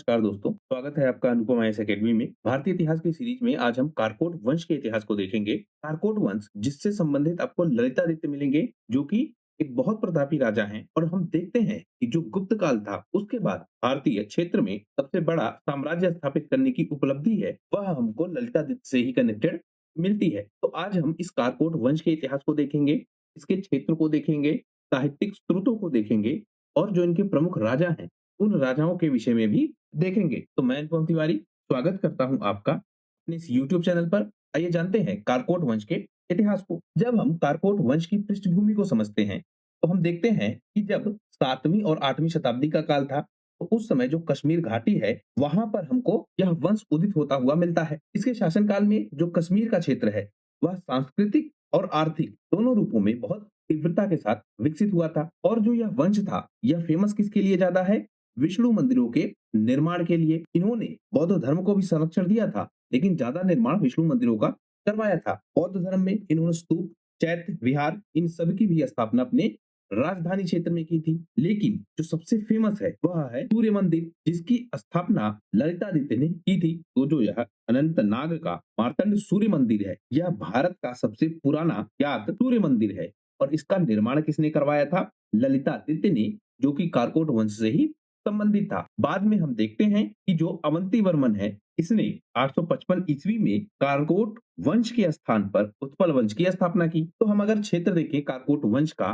नमस्कार दोस्तों, स्वागत है आपका अनुपम आईएएस एकेडमी में। भारतीय इतिहास की सीरीज में आज हम कारकोट वंश के इतिहास को देखेंगे। कारकोट वंश जिससे संबंधित आपको ललितादित्य मिलेंगे, जो कि एक बहुत प्रतापी राजा हैं। और हम देखते हैं कि जो गुप्त काल था, उसके बाद भारतीय क्षेत्र में सबसे बड़ा साम्राज्य स्थापित करने की उपलब्धि है, वह हमको ललितादित्य से ही कनेक्टेड मिलती है। तो आज हम इस कारकोट वंश के इतिहास को देखेंगे, इसके क्षेत्र को देखेंगे, साहित्यिक स्रोतों को देखेंगे और जो इनके प्रमुख राजा हैं उन राजाओं के विषय में भी देखेंगे। तो मैं अनुपम तिवारी स्वागत करता हूं आपका अपने इस यूट्यूब चैनल पर। आइए जानते हैं कारकोट वंश के इतिहास को। जब हम कारकोट वंश की पृष्ठभूमि को समझते हैं, तो हम देखते हैं कि जब 7वीं और 8वीं शताब्दी का काल था, तो उस समय जो कश्मीर घाटी है, वहां पर हमको यह वंश उदित होता हुआ मिलता है। इसके शासनकाल में जो कश्मीर का क्षेत्र है, वह सांस्कृतिक और आर्थिक दोनों रूपों में बहुत तीव्रता के साथ विकसित हुआ था। और जो यह वंश था, यह फेमस किसके लिए ज्यादा है? विष्णु मंदिरों के निर्माण के लिए। इन्होंने बौद्ध धर्म को भी संरक्षण दिया था, लेकिन ज्यादा निर्माण विष्णु मंदिरों का करवाया था। बौद्ध धर्म में इन्होंने स्तूप, चैत्य, विहार इन सब की भी स्थापना अपने राजधानी क्षेत्र में की थी। लेकिन जो सबसे फेमस है वह है सूर्य मंदिर, जिसकी स्थापना ललितादित्य ने की थी। तो जो यह अनंतनाग का मार्तंड सूर्य मंदिर है, यह भारत का सबसे पुराना ज्ञात सूर्य मंदिर है। और इसका निर्माण किसने करवाया था? ललितादित्य ने, जो कि कारकोट वंश से ही संबंधित था। बाद में हम देखते हैं कि जो अवंती वर्मन है, इसने 855 ईस्वी में कारकोट वंश के स्थान पर उत्पल वंश की स्थापना की। तो हम अगर क्षेत्र देखें कारकोट वंश का,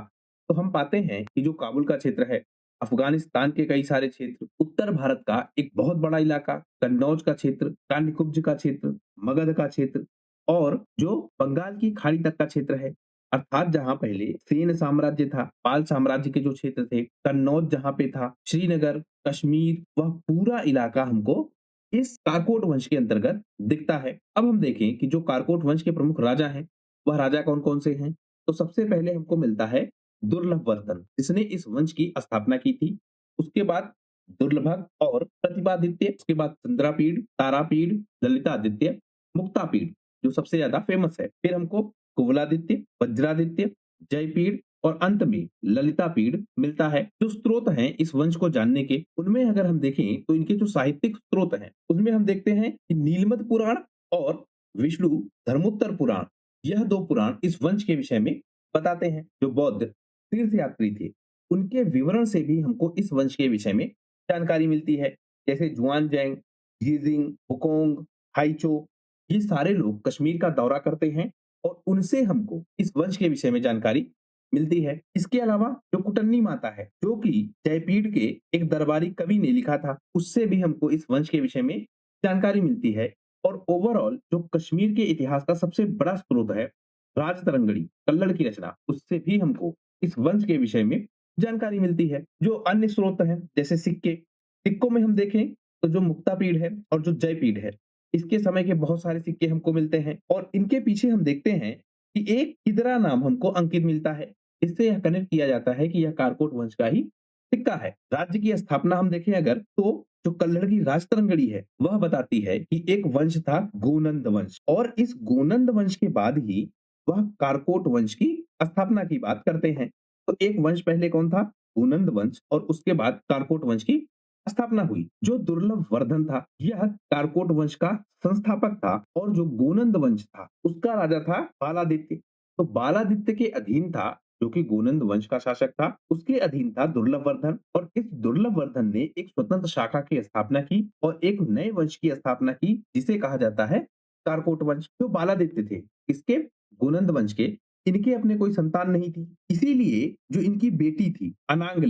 तो हम पाते हैं कि जो काबुल का क्षेत्र है, अफगानिस्तान के कई सारे क्षेत्र, उत्तर भारत का एक बहुत बड़ा इलाका, कन्नौज का क्षेत्र, कान्यकुब्ज का क्षेत्र, मगध का क्षेत्र और जो बंगाल की खाड़ी तक का क्षेत्र है, अर्थात जहां पहले सेन साम्राज्य था, पाल साम्राज्य के जो क्षेत्र थे, कन्नौज जहां पे था, श्रीनगर, कश्मीर, वह पूरा इलाका हमको इस कारकोट वंश के अंतर्गत दिखता है। अब हम देखें कि जो कारकोट वंश के प्रमुख राजा हैं, वह राजा कौन कौन से हैं। तो सबसे पहले हमको मिलता है दुर्लभवर्धन, जिसने इस वंश की स्थापना की थी। उसके बाद दुर्लभक और प्रतिपादित्य, उसके बाद चंद्रापीड़, तारापीड़, ललितादित्य, मुक्तापीड़ जो सबसे ज्यादा फेमस है। फिर हमको कुवलादित्य, वज्रादित्य, जयपीड़ और अंत में ललितापीड़ मिलता है। जो स्रोत हैं इस वंश को जानने के, उनमें अगर हम देखें तो इनके जो साहित्यिक स्रोत हैं, उसमें हम देखते हैं कि नीलमत पुराण और विष्णु धर्मोत्तर पुराण, यह दो पुराण इस वंश के विषय में बताते हैं। जो बौद्ध तीर्थयात्री थे, उनके विवरण से भी हमको इस वंश के विषय में जानकारी मिलती है। जैसे जुआनजैंग, यीजिंग, हुकोंग, हाइचो, ये सारे लोग कश्मीर का दौरा करते हैं और उनसे हमको इस वंश के विषय में जानकारी मिलती है। इसके अलावा जो कुटन्नी माता है, जो कि जयपीड़ के एक दरबारी कवि ने लिखा था, उससे भी हमको इस वंश के विषय में जानकारी मिलती है। और ओवरऑल जो कश्मीर के इतिहास का सबसे बड़ा स्रोत है, राजतरंगड़ी कल्लड़ की रचना, उससे भी हमको इस वंश के विषय में जानकारी मिलती है। जो अन्य स्रोत हैं जैसे सिक्के, सिक्कों में हम देखें तो जो मुक्तापीड़ है और जो जयपीड़ है, इसके समय के बहुत सारे सिक्के हमको मिलते हैं। और इनके पीछे हम देखते हैं कि एक किदरा नाम हमको अंकित मिलता है। इससे यह कनेक्ट किया जाता है कि यह कारकोट वंश का ही सिक्का है। राज्य की स्थापना हम देखें अगर, तो जो कल्लड़ की राजतरंगड़ी है, वह बताती है कि एक वंश था गोनंद वंश, और इस गोनंद वंश के बाद ही वह कारकोट वंश की स्थापना की बात करते हैं। तो एक वंश पहले कौन था? गोनंद वंश, और उसके बाद कारकोट वंश की स्थापना हुई। जो दुर्लभ वर्धन था, यह कारकोट वंश का संस्थापक था। और जो गोनंद वंश था, उसका राजा था बालादित्य। तो बालादित्य के अधीन था, जो कि गोनंद वंश का शासक था, उसके अधीन था दुर्लभवर्धन। और इस दुर्लभवर्धन ने एक स्वतंत्र शाखा की स्थापना की और एक नए वंश की स्थापना की, जिसे कहा जाता है कारकोट वंश। जो बालादित्य थे, इसके गोनंद वंश के, इनके अपने कोई संतान नहीं थी, इसीलिए जो इनकी बेटी थी अनांग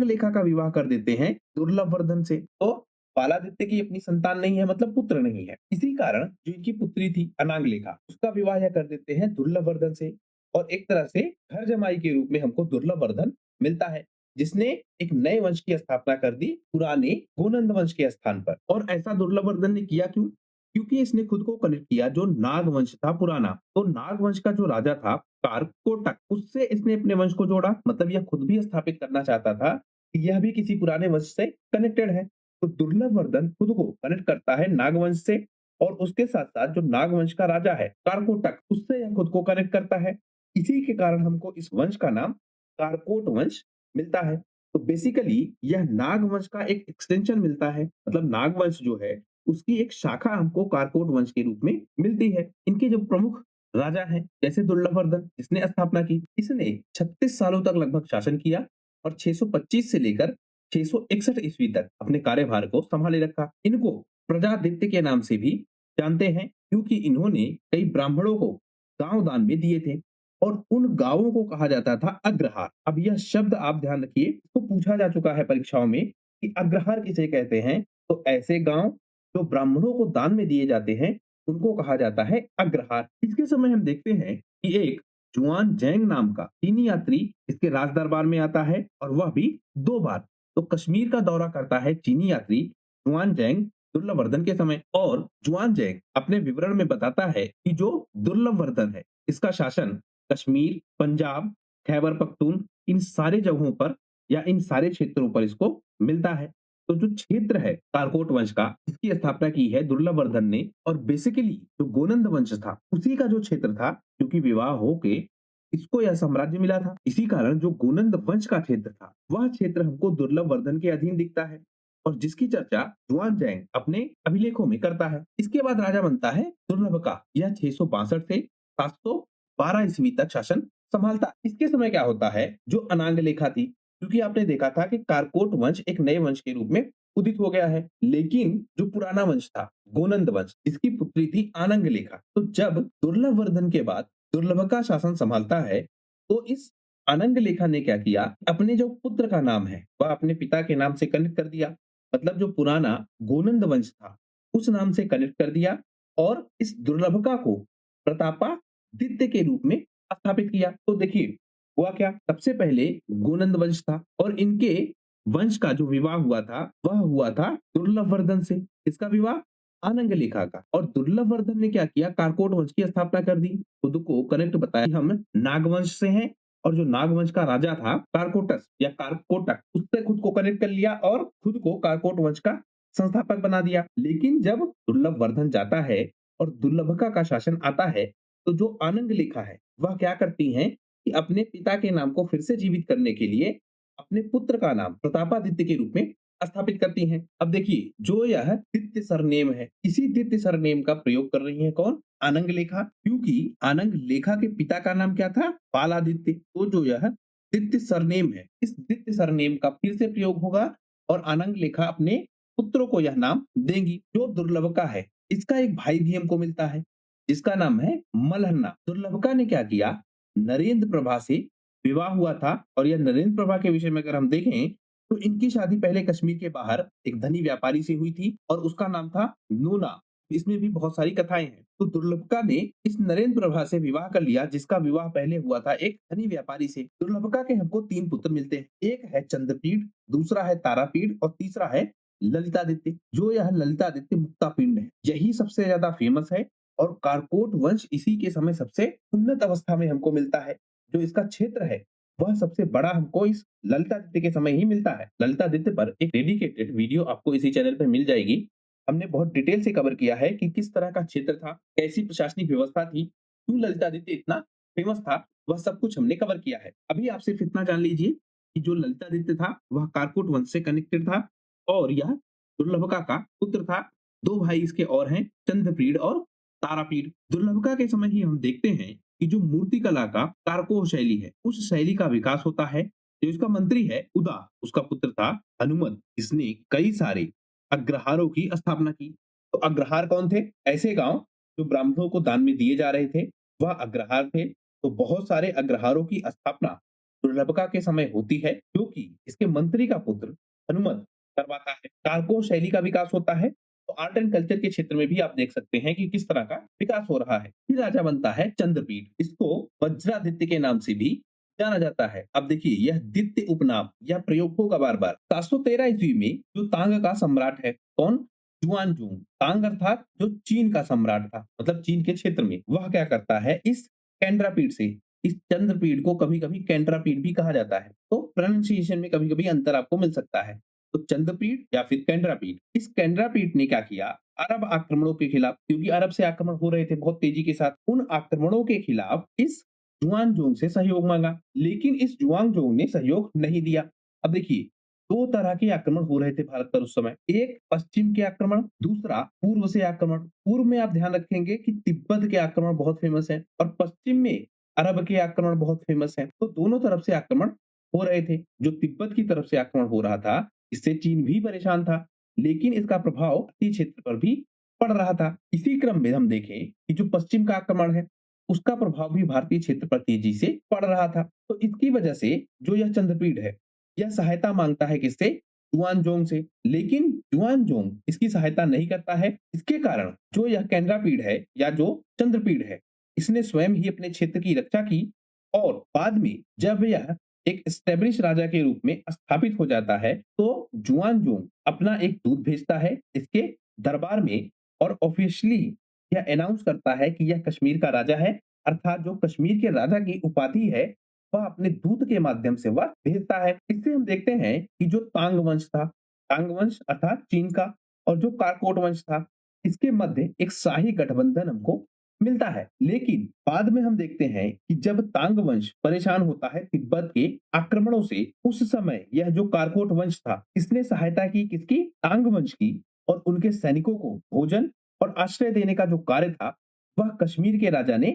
लेखा का विवाह कर देते हैं दुर्लभवर्धन से। तो बालादित्य की अपनी संतान नहीं है, मतलब पुत्र नहीं है, इसी कारण जो इनकी पुत्री थी अनांग लेखा, उसका विवाह यह कर देते हैं दुर्लभवर्धन से। और एक तरह से घर जमाई के रूप में हमको दुर्लभवर्धन मिलता है, जिसने एक नए वंश की स्थापना कर दी पुराने गोनंद वंश के स्थान पर। और ऐसा दुर्लभवर्धन ने किया क्यों? क्योंकि इसने खुद को कनेक्ट किया जो नाग वंश था पुराना। तो नाग वंश का जो राजा था कारकोटक, उससे इसने अपने वंश को जोड़ा। मतलब यह खुद भी स्थापित करना चाहता था कि यह भी किसी पुराने वंश से कनेक्टेड है। तो दुर्लभवर्धन खुद को कनेक्ट करता है नागवंश से, और उसके साथ साथ जो नागवंश का राजा है कारकोटक, उससे यह खुद को कनेक्ट करता है। इसी के कारण हमको इस वंश का नाम कारकोट वंश मिलता है। तो बेसिकली यह नाग वंश का एक एक्सटेंशन मिलता है, मतलब नाग वंश जो है उसकी एक शाखा हमको कारकोट वंश के रूप में मिलती है। इनके जो प्रमुख राजा हैं जैसे दुर्लभवर्धन, इसने स्थापना की। इसने 36 सालों तक लगभग शासन किया और 625 से लेकर 661 ईस्वी तक अपने कार्यभार को संभाले रखा। इनको प्रजादित्य के नाम से भी जानते हैं क्योंकि इन्होंने कई ब्राह्मणों को गांव दान में दिए थे और उन गांवों को कहा जाता था अग्रहार। अब यह शब्द आप ध्यान रखिए, इसको पूछा जा चुका है परीक्षाओं में कि अग्रहार किसे कहते हैं। तो ऐसे गांव जो ब्राह्मणों को दान में दिए जाते हैं उनको कहा जाता है अग्रहार। इसके समय हम देखते हैं कि एक जुआन जैंग नाम का चीनी यात्री इसके राज दरबार में आता है और वह भी 2 बार। तो कश्मीर का दौरा करता है चीनी यात्री जुआन जैंग दुर्लभवर्धन के समय, और जुआन जैंग अपने विवरण में बताता है कि जो दुर्लभवर्धन है इसका शासन कश्मीर, पंजाब, खैबर पख्तून, इन सारे जगहों पर या इन सारे क्षेत्रों पर इसको मिलता है। तो जो क्षेत्र है कारकोट वंश का, इसकी स्थापना की है दुर्लभवर्धन ने। और बेसिकली जो गोनंद वंश था उसी का जो क्षेत्र था, क्योंकि विवाह होके इसको यह साम्राज्य मिला था, इसी कारण जो गोनंद वंश का क्षेत्र था वह क्षेत्र हमको दुर्लभवर्धन के अधीन दिखता है और जिसकी चर्चा जुआन जैंग अपने अभिलेखों में करता है। इसके बाद राजा बनता है दुर्लभ का। यह 662 से 712 ईस्वी तक शासन संभालता। इसके समय क्या होता है, जो अनांग लेखा थी, क्योंकि आपने देखा था कि कारकोट वंश एक नए वंश के रूप में उदित हो गया है, लेकिन जो पुराना वंश था गोनंद वंश, इसकी पुत्री थी आनंग लेखा। तो जब दुर्लभवर्धन के बाद दुर्लभ का शासन संभालता है तो इस अनंग लेखा ने क्या किया, अपने जो पुत्र का नाम है वह अपने पिता के नाम से कनेक्ट कर दिया। मतलब जो पुराना गोनंद वंश था उस नाम से कनेक्ट कर दिया और इस दुर्लभका को प्रतापादित्य के रूप में स्थापित किया। तो देखिए हुआ क्या, सबसे पहले गोनंद वंश था और इनके वंश का जो विवाह हुआ था वह हुआ था दुर्लभवर्धन से। इसका विवाह आनंग लेखा का। और दुर्लभवर्धन ने क्या किया, कारकोट वंश की स्थापना कर दी। खुद को कनेक्ट बताया कि हम नागवंश से हैं और जो नागवंश का राजा था कारकोटस या कारकोटक, उससे खुद को कनेक्ट कर लिया और खुद को कारकोट वंश का संस्थापक बना दिया। लेकिन जब दुर्लभवर्धन जाता है और दुर्लभका का शासन आता है तो जो आनंद लेखा है वह क्या करती हैं कि अपने पिता के नाम को फिर से जीवित करने के लिए अपने पुत्र का नाम प्रतापादित्य के रूप में स्थापित करती हैं। अब देखिए जो यह दित्य सरनेम है, इसी दित्य सरनेम का प्रयोग कर रही है कौन, आनंग लेखा, क्योंकि आनंग लेखा के पिता का नाम क्या था, पालादित्य। तो जो यह दित्य सरनेम है, इस दित्य सरनेम का फिर से प्रयोग होगा और आनंग लेखा अपने पुत्रों को यह नाम देंगी। जो दुर्लभका है इसका एक भाई भी हमको मिलता है जिसका नाम है मलहन्ना। दुर्लभका ने क्या किया, नरेंद्र प्रभा से विवाह हुआ था और यह नरेंद्र प्रभा के विषय में अगर हम देखें तो इनकी शादी पहले कश्मीर के बाहर एक धनी व्यापारी से हुई थी और उसका नाम था नूना। इसमें भी बहुत सारी कथाएं हैं। तो दुर्लभका ने इस नरेंद्र प्रभा से विवाह कर लिया जिसका विवाह पहले हुआ था एक धनी व्यापारी से। दुर्लभका के हमको 3 पुत्र मिलते हैं, एक है चंद्रपीठ, दूसरा है तारापीठ और तीसरा है ललितादित्य। जो यह ललितादित्य मुक्तापिंड है यही सबसे ज्यादा फेमस है और कारकोट वंश इसी के समय सबसे उन्नत अवस्था में हमको मिलता है। जो इसका क्षेत्र है वह सबसे बड़ा हमको इस ललितादित्य के समय ही मिलता है। ललितादित्य पर एक डेडिकेटेड वीडियो आपको इसी चैनल पर मिल जाएगी। हमने बहुत डिटेल से कवर किया है कि किस तरह का क्षेत्र था, कैसी प्रशासनिक व्यवस्था थी, क्यों ललितादित्य इतना फेमस था, वह सब कुछ हमने कवर किया है। अभी आप सिर्फ इतना जान लीजिए कि जो ललितादित्य था वह कारकोट वंश से कनेक्टेड था और यह दुर्लभका का पुत्र था। 2 भाई इसके और हैं, चंद्रपीड़ और तारापीठ। दुर्लभका के समय ही हम देखते हैं कि जो मूर्ति कला का कारकोह शैली है उस शैली का विकास होता है। जो इसका मंत्री है उदा, उसका पुत्र था हनुमत, इसने कई सारे अग्रहारों की स्थापना की। तो अग्रहार कौन थे, ऐसे गांव जो ब्राह्मणों को दान में दिए जा रहे थे वह अग्रहार थे। तो बहुत सारे अग्रहारों की स्थापना दुर्लभका के समय होती है क्योंकि इसके मंत्री का पुत्र हनुमत करवाता है। कारकोह शैली का विकास होता है। तो आर्ट एंड कल्चर के क्षेत्र में भी आप देख सकते हैं कि किस तरह का विकास हो रहा है। फिर राजा बनता है चंद्रपीठ, इसको वज्रादित्य के नाम से भी जाना जाता है। अब देखिए यह द्वितीय उपनाम या प्रयोग होगा बार बार। 713 ईस्वी में जो तांग का सम्राट है कौन, जुआनजोंग। तांग अर्थात जो चीन का सम्राट था, मतलब चीन के क्षेत्र में, वह क्या करता है, इस केंद्रापीठ से, इस चंद्रपीठ को कभी कभी केंद्रापीठ भी कहा जाता है। तो प्रोनाउंसिएशन में कभी कभी अंतर आपको मिल सकता है। तो चंद्रपीठ या फिर केंद्रापीठ, इस केंद्रापीठ ने क्या किया, अरब आक्रमणों के खिलाफ, क्योंकि अरब से आक्रमण हो रहे थे बहुत तेजी के साथ, उन आक्रमणों के खिलाफ इस जुआनजोंग से सहयोग मांगा। लेकिन इस जुआनजोंग ने सहयोग नहीं दिया। अब देखिए, 2 तरह के आक्रमण हो रहे थे भारत पर उस समय। एक पश्चिम के आक्रमण, दूसरा पूर्व से आक्रमण। पूर्व में आप ध्यान रखेंगे कि तिब्बत के आक्रमण बहुत फेमस है और पश्चिम में अरब के आक्रमण बहुत फेमस है। तो दोनों तरफ से आक्रमण हो रहे थे। जो तिब्बत की तरफ से आक्रमण हो रहा था, इससे चीन भी परेशान था, लेकिन इसका प्रभाव भारतीय क्षेत्र पर भी पड़ रहा था। इसी क्रम में हम देखें कि जो पश्चिम का आक्रमण है, उसका प्रभाव भी भारतीय क्षेत्र पर तेजी से पड़ रहा था। तो इसकी वजह से जो यह चंद्रपीढ़ है, यह सहायता मांगता है किससे? जुआनजोंग से। लेकिन जुआनजोंग इसकी सहायता नहीं करता है। इसके कारण जो यह केंद्रापीढ़ है या जो चंद्रपीढ़ है, इसने स्वयं ही अपने क्षेत्र की रक्षा की और बाद में जब यह एक एस्टेब्लिश राजा के रूप में स्थापित हो जाता है, तो जुआनजोंग अपना एक दूत भेजता है इसके दरबार में और ऑफिशियली यह अनाउंस करता है कि यह कश्मीर का राजा है, अर्थात जो कश्मीर के राजा की उपाधि है, वह अपने दूत के माध्यम से वह भेजता है। इससे हम देखते हैं कि जो तांग वंश था, तांग वंश अर्थात चीन का, और जो कारकोट वंश था, इसके मध्य एक शाही गठबंधन हमको मिलता है। लेकिन बाद में हम देखते हैं कि जब तांग वंश परेशान होता है तिब्बत के आक्रमणों से, उस समय यह जो कारकोट वंश था, इसने सहायता की किसकी? तांग वंश की, और उनके सैनिकों को भोजन और आश्रय देने का जो कार्य था, वह कश्मीर के राजा ने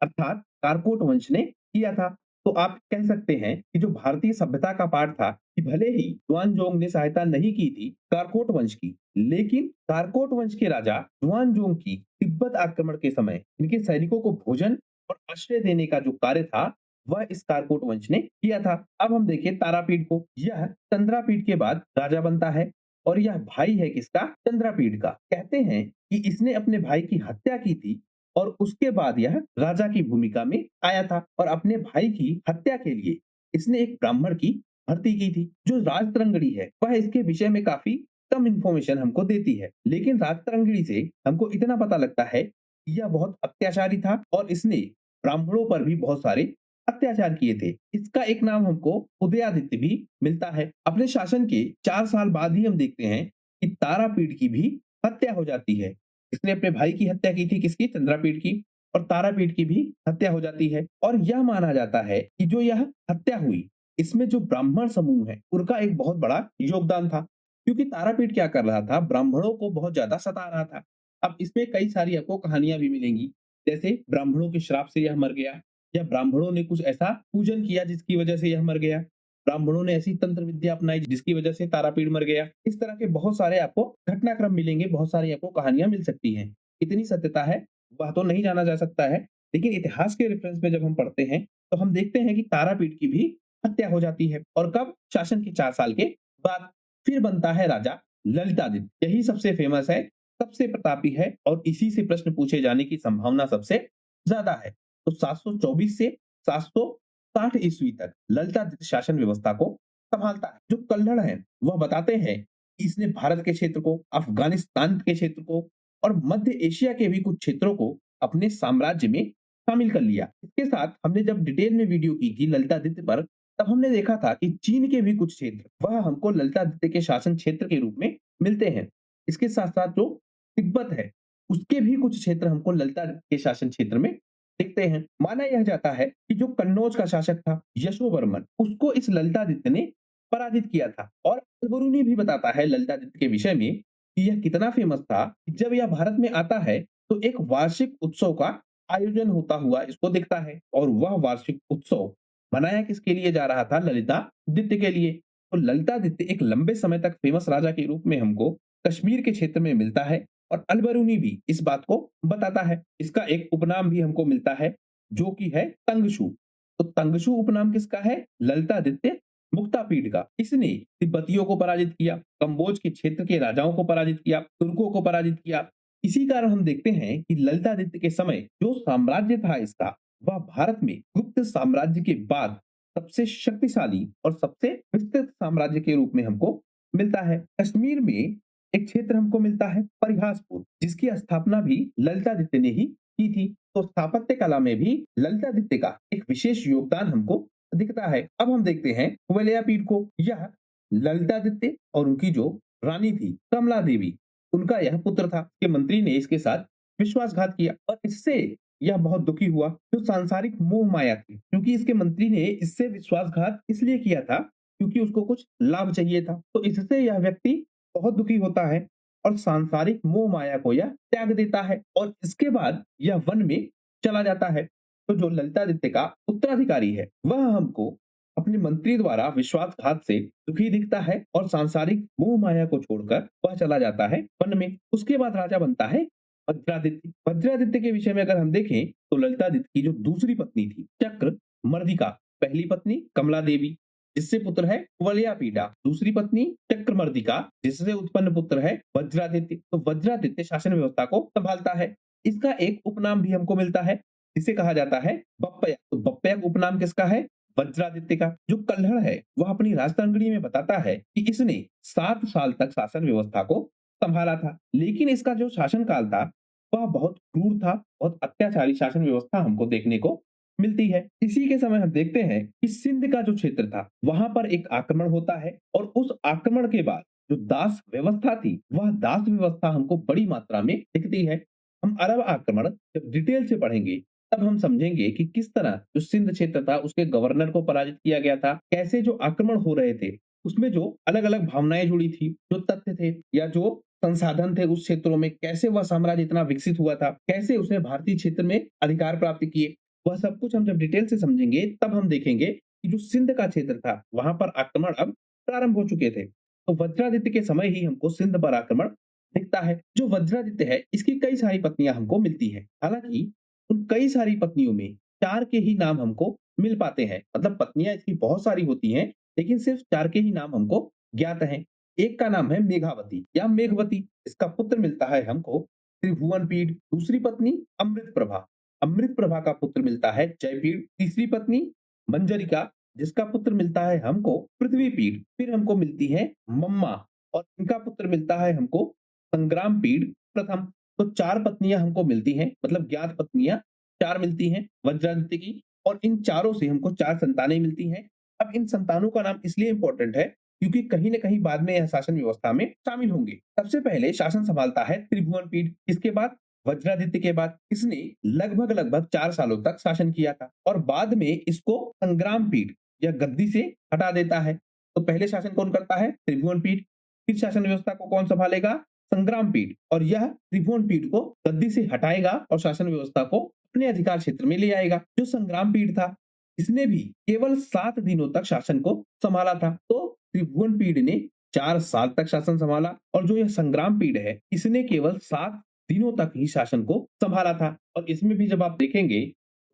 अर्थात कारकोट वंश ने किया था। तो आप कह सकते हैं कि जो भारतीय सभ्यता का पाठ था, कि भले ही जुआनजोंग ने सहायता नहीं की थी कारकोट वंश की, लेकिन कारकोट वंश के राजा जुआनजोंग की तिब्बत आक्रमण के समय इनके सैनिकों को भोजन और आश्रय देने का जो कार्य था, वह इस कारकोट वंश ने किया था। अब हम देखें तारापीठ को। यह चंद्रापीठ के बाद राजा बनता है और यह भाई है किसका? चंद्रापीठ का। कहते हैं कि इसने अपने भाई की हत्या की थी और उसके बाद यह राजा की भूमिका में आया था और अपने भाई की हत्या के लिए इसने एक ब्राह्मण की भर्ती की थी। जो राजतरंगिणी है, वह इसके विषय में काफी कम इंफॉर्मेशन हमको देती है, लेकिन राजतरंगिणी से हमको इतना पता लगता है कि यह बहुत अत्याचारी था और इसने ब्राह्मणों पर भी बहुत सारे अत्याचार किए थे। इसका एक नाम हमको उदयादित्य भी मिलता है। अपने शासन के 4 साल बाद ही हम देखते हैं कि तारापीठ की भी हत्या हो जाती है। इसने अपने भाई की हत्या की थी किसकी? चंद्रापीठ की, और तारापीठ की भी हत्या हो जाती है। और यह माना जाता है कि जो यह हत्या हुई, इसमें जो ब्राह्मण समूह है, उनका एक बहुत बड़ा योगदान था। क्योंकि तारापीठ क्या कर रहा था? ब्राह्मणों को बहुत ज्यादा सता रहा था। अब इसमें कई सारी आपको कहानियां भी मिलेंगी, जैसे ब्राह्मणों के श्राप से यह मर गया, या ब्राह्मणों ने कुछ ऐसा पूजन किया जिसकी वजह से यह मर गया, ब्राह्मणों ने ऐसी तंत्र विद्या अपनाई जिसकी वजह से तारापीठ मर गया। इस तरह के बहुत सारे आपको घटनाक्रम मिलेंगे, बहुत सारी आपको कहानियां मिल सकती हैं। इतनी सत्यता है वह तो नहीं जाना जा सकता है, लेकिन इतिहास के रेफरेंस में जब हम पढ़ते हैं, तो हम देखते हैं कि तारापीठ की भी हत्या हो जाती है। और कब? शासन के 4 साल के बाद। फिर बनता है राजा ललितादित्य। यही सबसे फेमस है, सबसे प्रतापी है, और इसी से प्रश्न पूछे जाने की संभावना सबसे ज्यादा है। तो 724 से 760 ईस्वी तक ललितादित्य शासन व्यवस्था को संभालता है। जो कल्हड़ है, वह बताते हैं कि इसने भारत के क्षेत्र को, अफगानिस्तान के क्षेत्र को और मध्य एशिया के भी कुछ क्षेत्रों को अपने साम्राज्य में शामिल कर लिया। इसके साथ हमने जब डिटेल में वीडियो की थी ललितादित्य पर, तब हमने देखा था कि चीन के भी कुछ क्षेत्र वह हमको ललितादित्य के शासन क्षेत्र के रूप में मिलते हैं। इसके साथ साथ जो तिब्बत है, उसके भी कुछ क्षेत्र हमको ललितादित्य के शासन क्षेत्र में दिखते हैं। माना यह जाता है कि जो कन्नौज का शासक था यशोवर्मन, उसको इस ललितादित्य ने पराजित किया था। और अलबरूनी भी बताता है ललितादित्य के विषय में कि यह कितना फेमस था कि जब यह भारत में आता है, तो एक वार्षिक उत्सव का आयोजन होता हुआ इसको दिखता है, और वह वार्षिक उत्सव मनाया किसके लिए जा रहा था? ललितादित्य के लिए। तो ललितादित्य एक लंबे समय तक फेमस राजा के रूप में हमको कश्मीर के क्षेत्र में मिलता है, और अलबरूनी भी इस बात को बताता है। इसका एक उपनाम भी हमको मिलता है, जो कि है तंगशू। तो तंगशू उपनाम किसका है? ललितादित्य मुक्तापीठ का। इसने तिब्बतियों को पराजित किया, कंबोज के क्षेत्र के राजाओं को पराजित किया, तुर्कों को पराजित किया। इसी कारण हम देखते हैं कि ललितादित्य के समय जो साम्राज्य था इसका, वह भारत में गुप्त साम्राज्य के बाद सबसे शक्तिशाली और सबसे विस्तृत साम्राज्य के रूप में हमको मिलता है। कश्मीर में एक क्षेत्र हमको मिलता है परिहासपुर, जिसकी स्थापना भी ललितादित्य ने ही की थी। तो स्थापत्य कला में भी ललितादित्य का एक विशेष योगदान हमको दिखता है। अब हम देखते हैं कुवलया पीठ को। यह ललितादित्य और उनकी जो रानी थी कमला देवी, उनका यह पुत्र था कि मंत्री ने इसके साथ विश्वासघात किया, और इससे यह बहुत दुखी हुआ। जो सांसारिक मोह माया थी, क्योंकि इसके मंत्री ने इससे विश्वासघात इसलिए किया था क्योंकि उसको कुछ लाभ चाहिए था। तो इससे यह व्यक्ति बहुत दुखी होता है और सांसारिक मोह माया को यह त्याग देता है और इसके बाद यह वन में चला जाता है। तो जो ललितादित्य का उत्तराधिकारी है वह हमको अपने मंत्री द्वारा विश्वासघात से दुखी दिखता है और सांसारिक मोह माया को छोड़कर वह चला जाता है वन में। उसके बाद राजा बनता है वज्रादित्य। वज्रादित्य के विषय में अगर हम देखें तो ललितादित्य की जो दूसरी पत्नी थी चक्र मर्दिका, पहली पत्नी कमला देवी जिससे पुत्र है कुवलयापीडा, दूसरी पत्नी चक्रमर्दिका जिससे उत्पन्न पुत्र है वज्रादित्य। तो वज्रादित्य शासन व्यवस्था को संभालता है। इसका एक उपनाम भी हमको मिलता है जिसे कहा जाता है बप्पया। तो बप्पया का उपनाम किसका है? वज्रादित्य का। जो कल्हड़ है वह अपनी राजतंगड़ी में बताता है कि इसने 7 साल तक शासन व्यवस्था को संभाला था, लेकिन इसका जो शासन काल था वह बहुत क्रूर था, बहुत अत्याचारी शासन व्यवस्था हमको देखने को मिलती है। इसी के समय हम देखते हैं कि सिंध का जो क्षेत्र था वहां पर एक आक्रमण होता है और उस आक्रमण के बाद जो दास व्यवस्था थी वह दास व्यवस्था हमको बड़ी मात्रा में दिखती है। हम अरब आक्रमण जब डिटेल से पढ़ेंगे तब हम समझेंगे कि किस तरह जो सिंध क्षेत्र था उसके गवर्नर को पराजित किया गया था, कैसे जो आक्रमण हो रहे थे उसमें जो अलग अलग भावनाएं जुड़ी थी, जो तथ्य थे या जो संसाधन थे उस क्षेत्रों में, कैसे वह साम्राज्य इतना विकसित हुआ था, कैसे उसने भारतीय क्षेत्र में अधिकार प्राप्त किए, वह सब कुछ हम जब डिटेल से समझेंगे तब हम देखेंगे कि जो सिंध का क्षेत्र था वहां पर आक्रमण अब प्रारंभ हो चुके थे। तो वज्रादित्य के समय ही हमको सिंध पर आक्रमण दिखता है। जो वज्रादित्य है इसकी कई सारी पत्नियां हमको मिलती हैं। हालांकि उन कई सारी पत्नियों में 4 के ही नाम हमको मिल पाते हैं। मतलब पत्नियां इसकी बहुत सारी होती हैं लेकिन सिर्फ 4 के ही नाम हमको ज्ञात हैं। एक का नाम है मेघावती या मेघवती। इसका पुत्र मिलता है हमको त्रिभुवनपीड। दूसरी पत्नी अमृत प्रभा, अमृत प्रभा का पुत्र मिलता है जयपीड। तीसरी पत्नी मंजरिका जिसका पुत्र मिलता है हमको पृथ्वीपीड। फिर हमको मिलती है मम्मा और इनका पुत्र मिलता है हमको संग्रामपीड प्रथम। तो 4 पत्नियां हमको मिलती हैं, मतलब ज्ञात पत्नियां 4 मिलती हैं वज्रादित्य की और इन चारों से हमको 4 संतानें मिलती हैं। अब इन संतानों का नाम इसलिए इंपॉर्टेंट है क्योंकि कहीं न कहीं बाद में यह शासन व्यवस्था में शामिल होंगे। सबसे पहले शासन संभालता है त्रिभुवनपीड, इसके बाद वज्रादित्य के बाद इसने लगभग 4 सालों तक शासन किया था और बाद में इसको संग्रामपीड या गद्दी से हटा देता है। तो पहले शासन कौन करता है? त्रिभुवनपीड। फिर शासन व्यवस्था को कौन संभालेगा? संग्रामपीड। और यह त्रिभुवनपीड को गद्दी से हटाएगा और शासन व्यवस्था को अपने अधिकार क्षेत्र में ले आएगा। जो संग्रामपीड था इसने भी केवल 7 दिनों तक शासन को संभाला था। तो त्रिभुवनपीड ने 4 साल तक शासन संभाला और जो यह संग्रामपीड है इसने केवल 7 दिनों तक ही शासन को संभाला था। और इसमें भी जब आप देखेंगे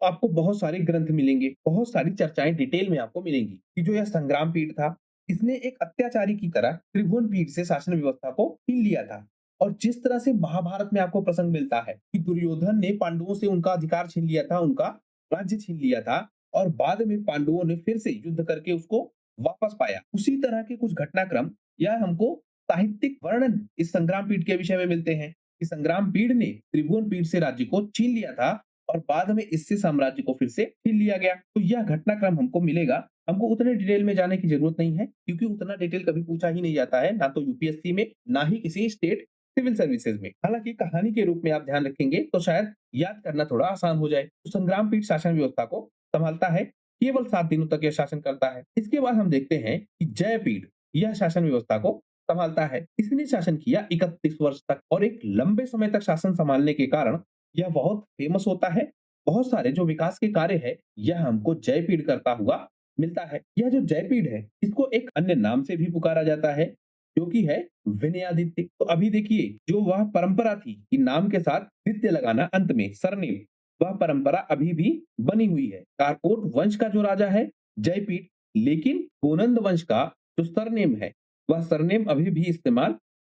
तो आपको बहुत सारे ग्रंथ मिलेंगे, बहुत सारी चर्चाएं डिटेल में आपको मिलेंगी कि जो यह संग्रामपीड था इसने एक अत्याचारी की तरह त्रिभुवनपीड से शासन व्यवस्था को छीन लिया था। और जिस तरह से महाभारत में आपको प्रसंग मिलता है कि दुर्योधन ने पांडवों से उनका अधिकार छीन लिया था, उनका राज्य छीन लिया था और बाद में पांडवों ने फिर से युद्ध करके उसको वापस पाया, उसी तरह के कुछ घटनाक्रम या हमको साहित्यिक वर्णन इस संग्रामपीड के विषय में मिलते हैं कि संग्रामपीड ने त्रिभुवनपीड से राज्य को छीन लिया था और बाद में इससे साम्राज्य को फिर से छीन लिया गया। तो यह घटनाक्रम हमको मिलेगा। हमको उतने डिटेल में जाने की जरूरत नहीं है क्योंकि उतना डिटेल कभी पूछा ही नहीं जाता है, ना तो यूपीएससी में ना ही किसी स्टेट सिविल सर्विसेज में। हालांकि कहानी के रूप में आप ध्यान रखेंगे तो शायद याद करना थोड़ा आसान हो जाए। तो संग्रामपीड शासन व्यवस्था को संभालता है, केवल 7 दिनों तक यह शासन करता है। इसके बाद हम देखते हैं कि जयपीड यह शासन व्यवस्था को संभालता है। इसने शासन किया 31 वर्ष तक और एक लंबे समय तक शासन संभालने के कारण यह बहुत फेमस होता है। बहुत सारे जो विकास के कार्य है यह हमको जयपीड करता हुआ मिलता है। यह जो जयपीड है इसको एक अन्य नाम से भी पुकारा जाता है जो कि है विनयादित्य। तो अभी देखिए जो वह परंपरा थी कि नाम के साथ दित्य लगाना अंत में सरनेम, वह परंपरा अभी भी बनी हुई है। कारकोट वंश का जो राजा है जयपीड, लेकिन गोनंद वंश का जो सरनेम है वह सरनेम अभी भी इस्तेमाल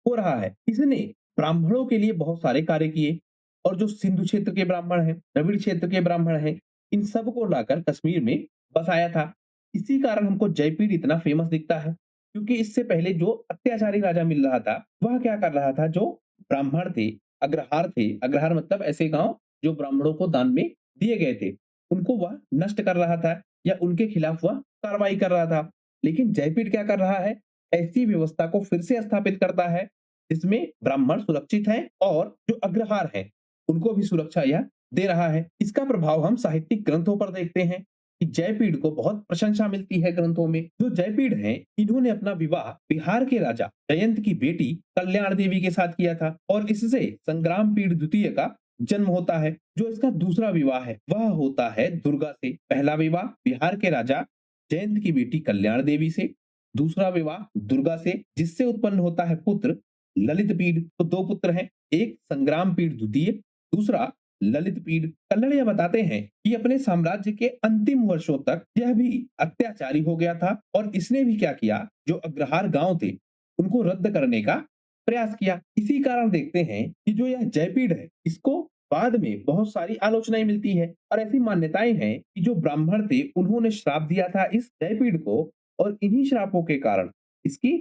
हो रहा है। इसने ब्राह्मणों के लिए बहुत सारे कार्य किए और जो सिंधु क्षेत्र के ब्राह्मण हैं, द्रविड़ क्षेत्र के ब्राह्मण हैं, इन सबको लाकर कश्मीर में बसाया था। इसी कारण हमको जयपीड इतना फेमस दिखता है क्योंकि इससे पहले जो अत्याचारी राजा मिल रहा था वह क्या कर रहा था, जो ब्राह्मण थे, अग्रहार थे, अग्रहार मतलब ऐसे गांव जो ब्राह्मणों को दान में दिए गए थे, उनको वह नष्ट कर रहा था या उनके खिलाफ वह कार्रवाई कर रहा था। लेकिन जयपीड क्या कर रहा है, ऐसी व्यवस्था को फिर से स्थापित करता है जिसमें ब्राह्मण सुरक्षित हैं और जो अग्रहार हैं उनको भी सुरक्षा यह दे रहा है। इसका प्रभाव हम साहित्यिक ग्रंथों पर देखते हैं कि जयपीड़ को बहुत प्रशंसा मिलती है ग्रंथों में। जो जयपीड़ हैं, इन्होंने अपना विवाह बिहार के राजा जयंत की बेटी कल्याण देवी के साथ किया था और इससे संग्रामपीड़ द्वितीय का जन्म होता है। जो इसका दूसरा विवाह है वह होता है दुर्गा से। पहला विवाह बिहार के राजा जयंत की बेटी कल्याण देवी से, दूसरा विवाह दुर्गा से, जिससे उत्पन्न होता है पुत्र ललित पीड़। तो दो पुत्र हैं, एक संग्राम पीड़ द्वितीय, दूसरा ललित पीड़। कल्लड़ बताते हैं कि अपने साम्राज्य के अंतिम वर्षों तक यह भी अत्याचारी हो गया था और इसने भी क्या किया, जो अग्रहार गांव थे उनको रद्द करने का प्रयास किया। इसी कारण देखते हैं कि जो यह जयपीड़ है, इसको बाद में बहुत सारी आलोचनाएं मिलती है और ऐसी मान्यताएं हैं कि जो ब्राह्मण थे उन्होंने श्राप दिया था इस जयपीड़ को और इन्हीं श्रापों के कारण इसकी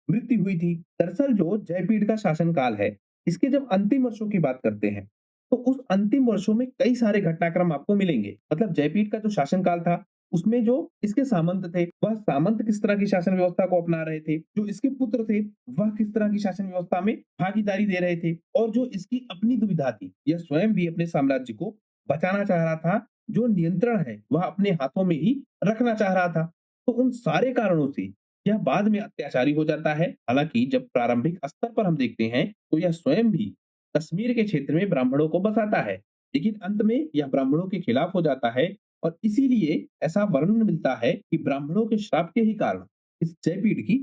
मृत्यु हुई थी। दरअसल जो जयपीड़ का शासनकाल है, इसके जब अंतिम वर्षों की बात करते हैं तो उस अंतिम वर्षों में कई सारे घटनाक्रम आपको मिलेंगे। मतलब जयपीड़ का जो शासनकाल था उसमें जो इसके सामंत थे वह सामंत किस तरह की शासन व्यवस्था को अपना रहे थे, जो इसके पुत्र थे वह किस तरह की शासन व्यवस्था में भागीदारी दे रहे थे और जो इसकी अपनी दुविधा थी, यह स्वयं भी अपने साम्राज्य को बचाना चाह रहा था, जो नियंत्रण है वह अपने हाथों में ही रखना चाह रहा था। तो उन सारे कारणों से यह बाद में अत्याचारी हो जाता है। हालांकि जब प्रारंभिक स्तर पर हम देखते हैं तो यह स्वयं भी कश्मीर के क्षेत्र में ब्राह्मणों को बसाता है, लेकिन अंत में यह ब्राह्मणों के खिलाफ हो जाता है और इसीलिए ऐसा वर्णन मिलता है कि ब्राह्मणों के श्राप के ही कारण इस जयपीड़ की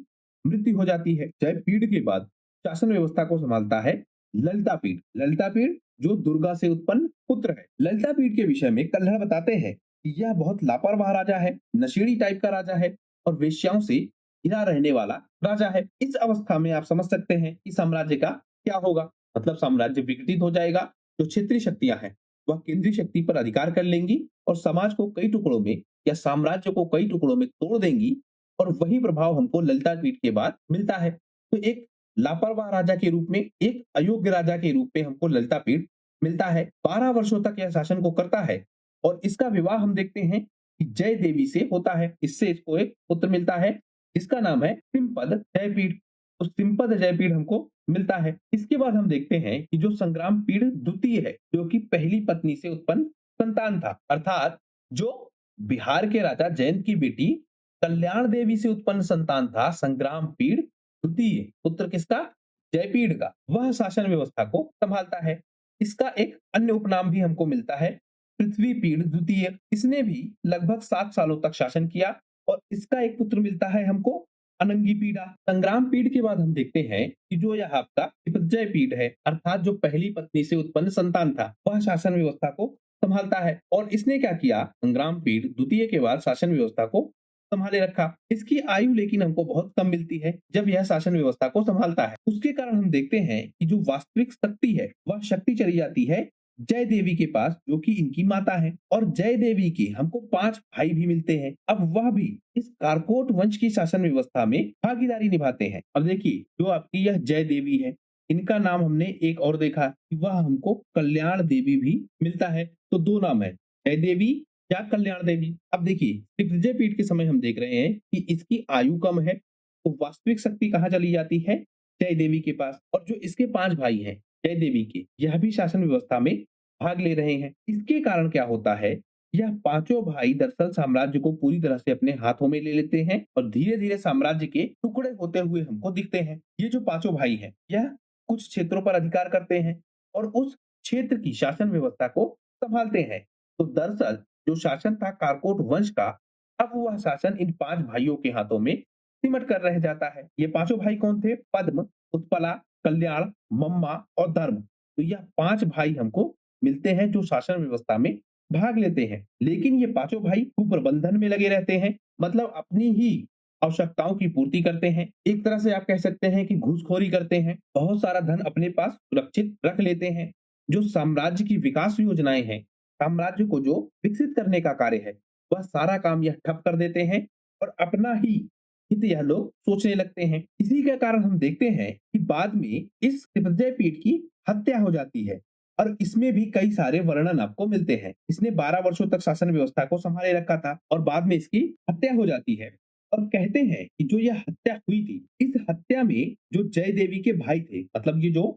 मृत्यु हो जाती है। जयपीड़ के बाद शासन व्यवस्था को संभालता है ललितापीड़। ललितापीड़ जो दुर्गा से उत्पन्न पुत्र है। ललितापीड़ के विषय में कल्हड़ बताते हैं कि यह बहुत लापरवाह राजा है, नशेड़ी टाइप का राजा है और वेश्याओं से घिरा रहने वाला राजा है। इस अवस्था में आप समझ सकते हैं कि साम्राज्य का क्या होगा। मतलब साम्राज्य विघटित हो जाएगा, जो क्षेत्रीय शक्तियां हैं वह केंद्रीय शक्ति पर अधिकार कर लेंगी और समाज को कई टुकड़ों में या साम्राज्य को कई टुकड़ों में तोड़ देंगी और वही प्रभाव हमको ललिता पीठ के बाद मिलता है। तो एक लापरवाह राजा के रूप में, एक अयोग्य राजा के रूप में हमको ललिता पीठ मिलता है। 12 वर्षों तक यह शासन को करता है और इसका विवाह हम देखते हैं कि जय देवी से होता है। इससे इसको एक पुत्र मिलता है जिसका नाम है सिंपद जयपीड़। तो सिंपद जयपीड़ हमको मिलता है। इसके बाद हम देखते हैं कि जो संग्राम पीड़ द्वितीय है, जो कि पहली पत्नी से उत्पन्न संतान था, अर्थात जो बिहार के राजा जयंत की बेटी कल्याण देवी से उत्पन्न संतान था, संग्राम पीड़ द्वितीय पुत्र किसका, जयपीड़ का, वह शासन व्यवस्था को संभालता है। इसका एक अन्य उपनाम भी हमको मिलता है पृथ्वी पीड़ द्वितीय। इसने भी लगभग 7 सालों तक शासन किया और इसका एक पुत्र मिलता है हमको अनंगी पीड़ा। संग्राम पीड़ के बाद हम देखते हैं कि जो यह आपका विपज्जय पीड़ है, अर्थात जो पहली पत्नी से उत्पन्न संतान था वह शासन व्यवस्था को संभालता है और इसने क्या किया, संग्राम पीड़ द्वितीय के बाद शासन व्यवस्था को संभाले रखा। इसकी आयु लेकिन हमको बहुत कम मिलती है जब यह शासन व्यवस्था को संभालता है। उसके कारण हम देखते हैं कि जो वास्तविक शक्ति है वह शक्ति चली जाती है जय देवी के पास, जो कि इनकी माता है और जय देवी के हमको 5 भाई भी मिलते हैं। अब वह भी इस कारकोट वंश की शासन व्यवस्था में भागीदारी निभाते हैं। अब देखिए जो आपकी यह जय देवी है, इनका नाम हमने एक और देखा कि वह हमको कल्याण देवी भी मिलता है। तो 2 नाम है, जय देवी या कल्याण देवी। अब देखिए दिग्विजय पीठ के समय हम देख रहे हैं कि इसकी आयु कम है, तो वास्तविक शक्ति कहाँ चली जाती है, जय देवी के पास। और जो इसके 5 भाई हैं जय देवी के, यह भी शासन व्यवस्था में भाग ले रहे हैं। इसके कारण क्या होता है, यह पांचों भाई दरअसल साम्राज्य को पूरी तरह से अपने हाथों में ले लेते हैं और धीरे धीरे साम्राज्य के टुकड़े होते हुए हमको दिखते हैं। ये जो पांचों भाई हैं यह कुछ क्षेत्रों पर अधिकार करते हैं और उस क्षेत्र की शासन व्यवस्था को संभालते हैं। तो दरअसल जो शासन था कारकोट वंश का, अब वह शासन इन 5 भाइयों के हाथों में सिमट कर रह जाता है। ये पांचों भाई कौन थे, पद्म, उत्पला, कल्याण, मम्मा और धर्म। तो यह 5 भाई हमको मिलते हैं जो शासन व्यवस्था में भाग लेते हैं। लेकिन ये पांचों भाई कुप्रबंधन में लगे रहते हैं, मतलब अपनी ही आवश्यकताओं की पूर्ति करते हैं। एक तरह से आप कह सकते हैं कि घूसखोरी करते हैं, बहुत सारा धन अपने पास सुरक्षित रख लेते हैं। जो साम्राज्य की विकास योजनाएं हैं, साम्राज्य को जो विकसित करने का कार्य है, वह सारा काम यह ठप कर देते हैं और अपना ही हित यह लोग सोचने लगते हैं। इसी के कारण हम देखते हैं कि बाद में इस दिग्विजय पीठ की हत्या हो जाती है और इसमें भी कई सारे वर्णन आपको मिलते हैं। इसने 12 वर्षों तक शासन व्यवस्था को संभाले रखा था और बाद में इसकी हत्या हो जाती है। और कहते हैं कि जो यह हत्या हुई थी, इस हत्या में जो जय देवी के भाई थे, मतलब ये जो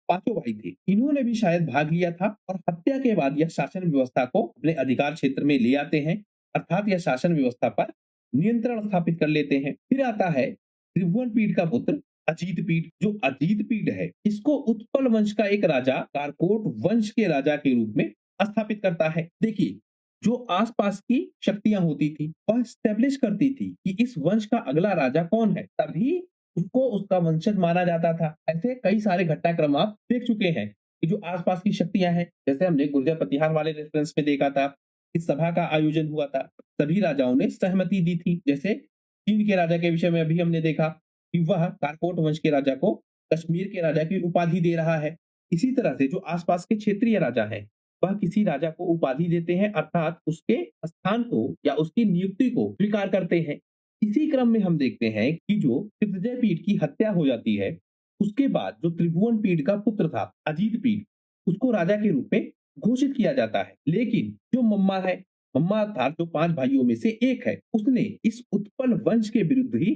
पांचों भाई थे, इन्होंने भी शायद भाग लिया था और हत्या के बाद यह शासन व्यवस्था को अपने अधिकार क्षेत्र में ले आते हैं अर्थात यह शासन व्यवस्था पर नियंत्रण स्थापित कर लेते हैं। फिर आता है त्रिभुवनपीड का पुत्र अजीतपीड। जो अजीतपीड है, इसको उत्पल वंश का एक राजा कारकोट वंश के राजा के रूप में स्थापित करता है। देखिए, जो आसपास की शक्तियां होती थी वह स्टेब्लिश करती थी कि इस वंश का अगला राजा कौन है, तभी उसको उसका वंशज माना जाता था। ऐसे कई सारे घटनाक्रम आप देख चुके हैं कि जो आसपास की शक्तियां हैं, जैसे हमने गुर्जर प्रतिहार वाले रेफरेंस में देखा था, इस सभा का आयोजन हुआ था, सभी राजाओं ने सहमति दी थी। जैसे चीन के राजा के विषय में अभी हमने देखा कि वह कारकोट वंश के राजा को कश्मीर के राजा की उपाधि दे रहा है। इसी तरह से जो आसपास के क्षेत्रीय राजा हैं, वह किसी राजा को उपाधि देते हैं, अर्थात उसके स्थान को या उसकी नियुक्ति को स्वीकार करते हैं। इसी क्रम में हम देखते हैं कि जो त्रिजय पीठ की हत्या हो जाती है, उसके बाद जो त्रिभुवन पीठ का पुत्र था अजीत पीठ, उसको राजा के रूप में घोषित किया जाता है। लेकिन जो मम्मा है, मम्मा अर्थात जो 5 भाइयों में से एक है, उसने इस उत्पल वंश के विरुद्ध ही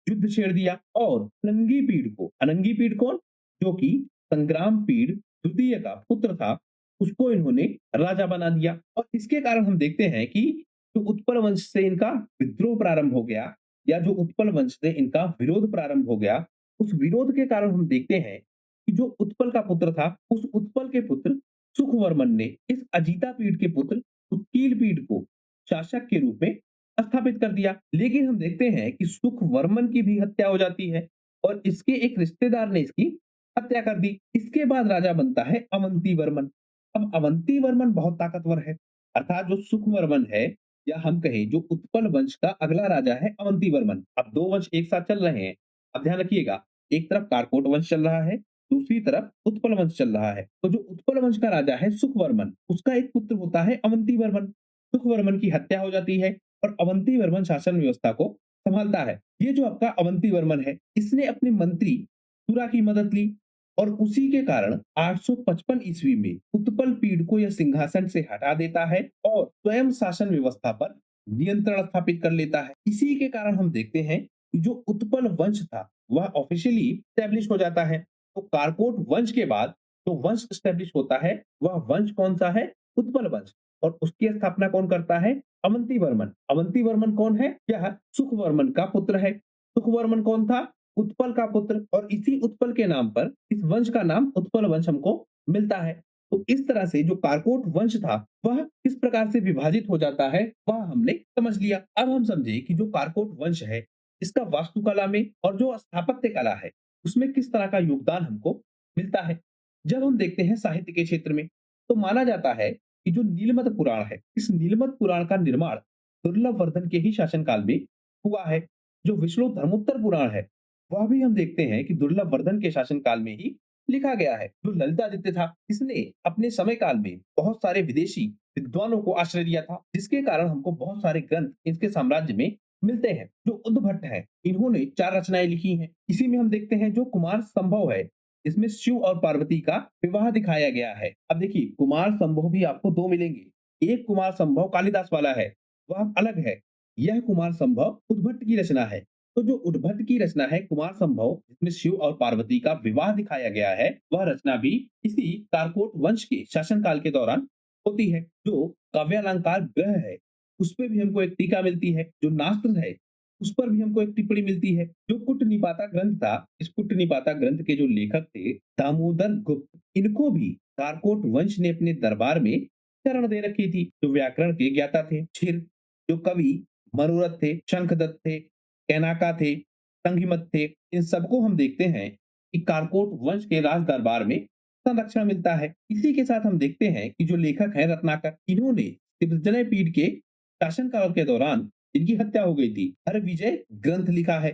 युद्ध छेड़ दिया और अनंगी पीढ़ को, अनंगी पीढ़ कौन, जो कि संग्राम पीढ़ द्वितीय का पुत्र था, उसको इन्होंने राजा बना दिया। और इसके कारण हम देखते हैं कि जो उत्पल वंश से इनका विद्रोह प्रारंभ हो गया या जो उत्पल वंश से इनका विरोध प्रारंभ हो गया, उस विरोध के कारण हम देखते हैं कि जो उत्पल का पुत्र था, उस उत्पल के पुत्र सुखवर्मन ने इस अजीता पीढ़ के पुत्र उत्कील पीढ़ को शासक के रूप में स्थापित कर दिया। लेकिन हम देखते हैं कि सुखवर्मन की भी हत्या हो जाती है और इसके एक रिश्तेदार ने इसकी हत्या कर दी। इसके बाद राजा बनता है अवंती वर्मन। अब अवंती वर्मन बहुत ताकतवर है, अर्थात जो सुखवर्मन है या हम कहें जो उत्पल वंश का अगला राजा है अवंती वर्मन। अब दो वंश एक साथ चल रहे हैं, अब ध्यान रखिएगा, एक तरफ कारकोट वंश चल रहा है, दूसरी तरफ उत्पल वंश चल रहा है। तो जो उत्पल वंश का राजा है सुखवर्मन, उसका एक पुत्र होता है अवंती वर्मन। सुखवर्मन की हत्या हो जाती है और अवंती वर्मन शासन व्यवस्था को संभालता है। ये जो आपका अवंती वर्मन है, इसने अपने मंत्री सुरा की मदद ली और उसी के कारण 855 ईस्वी में उत्पल पीढ़ को यह सिंहासन से हटा देता है और स्वयं शासन व्यवस्था पर नियंत्रण स्थापित कर लेता है। इसी के कारण हम देखते हैं कि जो उत्पल वंश था वह ऑफिशियली स्टैब्लिश हो जाता है। तो कारकोट वंश के बाद जो वंश स्टैब्लिश होता है वह वंश कौन सा है, उत्पल वंश। और उसकी स्थापना कौन करता है, अवंती वर्मन। अवंती वर्मन कौन है, यह सुखवर्मन का पुत्र है। सुखवर्मन कौन था, उत्पल का पुत्र। और इसी उत्पल के नाम पर इस वंश का नाम उत्पल वंश हमको मिलता है। तो इस तरह से जो कारकोट वंश था वह किस प्रकार से विभाजित हो जाता है वह हमने समझ लिया। अब हम समझे कि जो कारकोट वंश है इसका वास्तुकला में और जो स्थापत्य कला है उसमें किस तरह का योगदान हमको मिलता है। जब हम देखते हैं साहित्य के क्षेत्र में, तो माना जाता है कि जो नीलमत पुराण है, इस नीलमत पुराण का निर्माण दुर्लभ वर्धन के ही शासनकाल में हुआ है। जो विष्णु धर्मोत्तर पुराण है वह भी हम देखते हैं कि दुर्लभ वर्धन के शासनकाल में ही लिखा गया है। जो ललितादित्य था, इसने अपने समय काल में बहुत सारे विदेशी विद्वानों को आश्रय दिया था, जिसके कारण हमको बहुत सारे ग्रंथ इसके साम्राज्य में मिलते हैं। जो उद्भट है, इन्होंने 4 रचनाएं लिखी हैं। इसी में हम देखते हैं जो कुमार संभव है, इसमें शिव और पार्वती का विवाह दिखाया गया है। अब देखिए, कुमार संभव भी आपको 2 मिलेंगे। एक कुमार संभव कालिदास वाला है, वह अलग है। यह कुमार संभव उद्भट की रचना है। तो जो उद्भट की रचना है कुमार संभव, जिसमें शिव और पार्वती का विवाह दिखाया गया है, वह रचना भी इसी कारकोट वंश के शासनकाल के दौरान होती है। जो काव्यालंकार ग्रह है, उस पे भी हमको एक टीका मिलती है। जो नास्त्र है, उस पर भी हमको एक टिप्पणी मिलती है। जो कुट निपाता ग्रंथ था, इस कुट निपाता ग्रंथ के जो लेखक थे दामोदर गुप्त, इनको भी कारकोट वंश ने अपने दरबार में शरण दे रखी थी। जो व्याकरण के ज्ञाता थे छिर, जो कवि मनोरथ थे, शंखदत्त थे, कैनाका थे, संघिमत थे, इन सबको हम देखते हैं कि कारकोट वंश के राज दरबार में संरक्षण मिलता है। इसी के साथ हम देखते हैं कि जो लेखक हैं रत्नाकर, इन्होंने त्रिजनय पीढ़ के शासनकाल के दौरान इनकी हत्या हो गई थी, हर विजय ग्रंथ लिखा है।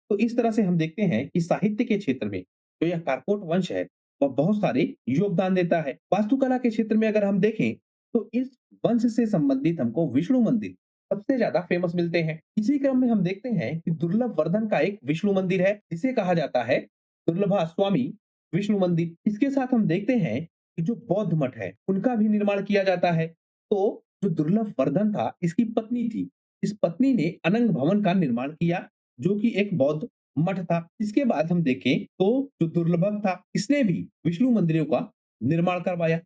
तो इस तरह से हम देखते हैं कि साहित्य के क्षेत्र में जो यह कारकोट वंश है वह बहुत सारे योगदान देता है। वास्तुकला के क्षेत्र में अगर हम देखें तो इस वंश से संबंधित हमको विष्णु मंदिर सबसे ज्यादा फेमस मिलते हैं। इसी क्रम में हम देखते हैं कि दुर्लभ वर्धन का एक विष्णु मंदिर है जिसे कहा जाता है दुर्लभा स्वामी विष्णु मंदिर। इसके साथ हम देखते हैं कि जो बौद्ध मठ है उनका भी निर्माण किया जाता है। तो जो दुर्लभ वर्धन था, इसकी पत्नी थी, इस पत्नी ने अनंग भवन का निर्माण किया जो कि एक बौद्ध मठ था। इसके बाद हम देखें तो जो दुर्लभ था, इसने भी विष्णु मंदिरों का निर्माण करवाया।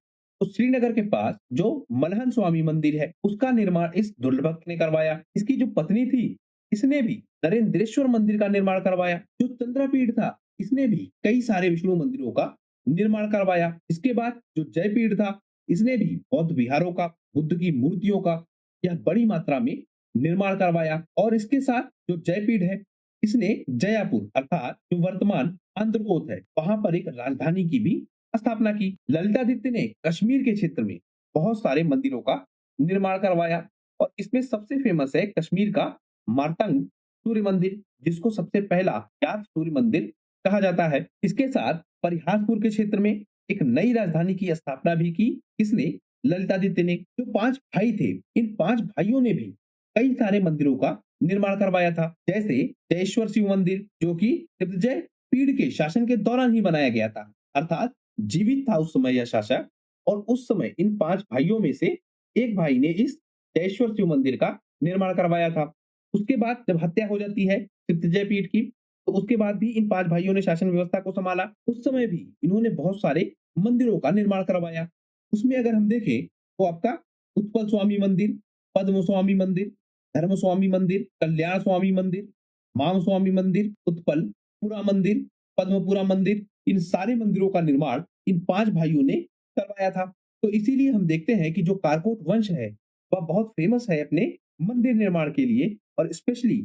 तो श्रीनगर के पास जो मलहन स्वामी मंदिर है उसका निर्माण इस दुर्लभक ने करवाया। इसकी जो पत्नी थी इसने भी नरेंद्रेश्वर मंदिर का निर्माण करवाया। जो चंद्रपीठ था इसने भी कई सारे विष्णु मंदिरों का निर्माण करवाया। इसके बाद जो जयपीठ था इसने भी बौद्ध विहारों का, बुद्ध की मूर्तियों का यह बड़ी मात्रा में निर्माण करवाया। और इसके साथ जो जयपीठ है इसने जयपुर अर्थात जो वर्तमान आंध्रप्रदेश है वहां पर एक राजधानी की भी स्थापना की। ललितादित्य ने कश्मीर के क्षेत्र में बहुत सारे मंदिरों का निर्माण करवाया और इसमें सबसे फेमस है कश्मीर का मार्तंग सूर्य मंदिर, जिसको सबसे पहला ज्ञात सूर्य मंदिर कहा जाता है। इसके साथ परिहारपुर के क्षेत्र में एक नई राजधानी की स्थापना भी की। इसने ललितादित्य ने। जो 5 भाई थे इन 5 भाइयों ने भी कई सारे मंदिरों का निर्माण करवाया था, जैसे जयेश्वर शिव मंदिर जो कि जय पीढ़ के शासन के दौरान ही बनाया गया था, अर्थात जीवित था उस समय यह शासक। और उस समय इन 5 भाइयों में से एक भाई ने इस जयेश्वर शिव मंदिर का निर्माण करवाया था। उसके बाद जब हत्या हो जाती है जय पीठ की तो उसके बाद भी इन 5 भाइयों ने शासन व्यवस्था को संभाला। उस समय भी इन्होंने बहुत सारे मंदिरों का निर्माण करवाया। उसमें अगर हम देखें तो आपका उत्पल स्वामी मंदिर, पद्म स्वामी मंदिर, धर्म स्वामी मंदिर, कल्याण स्वामी मंदिर, माम स्वामी मंदिर, उत्पल पुरा मंदिर, पद्मपुरा मंदिर, इन सारे मंदिरों का निर्माण इन 5 भाइयों ने करवाया था। तो इसीलिए हम देखते हैं कि जो कारकोट वंश है वह बहुत फेमस है अपने मंदिर निर्माण के लिए, और स्पेशली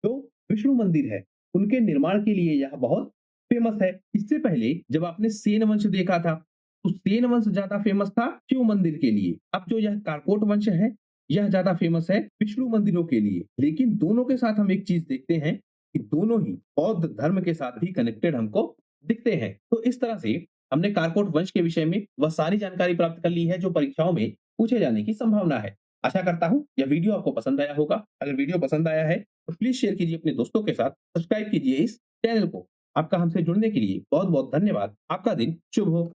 जो विष्णु मंदिर है उनके निर्माण के लिए यह बहुत फेमस है। इससे पहले जब आपने सेन वंश देखा था तो सेन वंश ज्यादा फेमस था शिव मंदिर के लिए। अब जो यह कारकोट वंश है यह ज्यादा फेमस है विष्णु मंदिरों के लिए। लेकिन दोनों के साथ हम एक चीज देखते हैं कि दोनों ही बौद्ध धर्म के साथ भी कनेक्टेड हमको दिखते हैं। तो इस तरह से हमने कारकोट वंश के विषय में वह सारी जानकारी प्राप्त कर ली है जो परीक्षाओं में पूछे जाने की संभावना है। आशा करता हूं यह वीडियो आपको पसंद आया होगा। अगर वीडियो पसंद आया है तो प्लीज शेयर कीजिए अपने दोस्तों के साथ, सब्सक्राइब कीजिए इस चैनल को। आपका हमसे जुड़ने के लिए बहुत बहुत धन्यवाद। आपका दिन शुभ हो।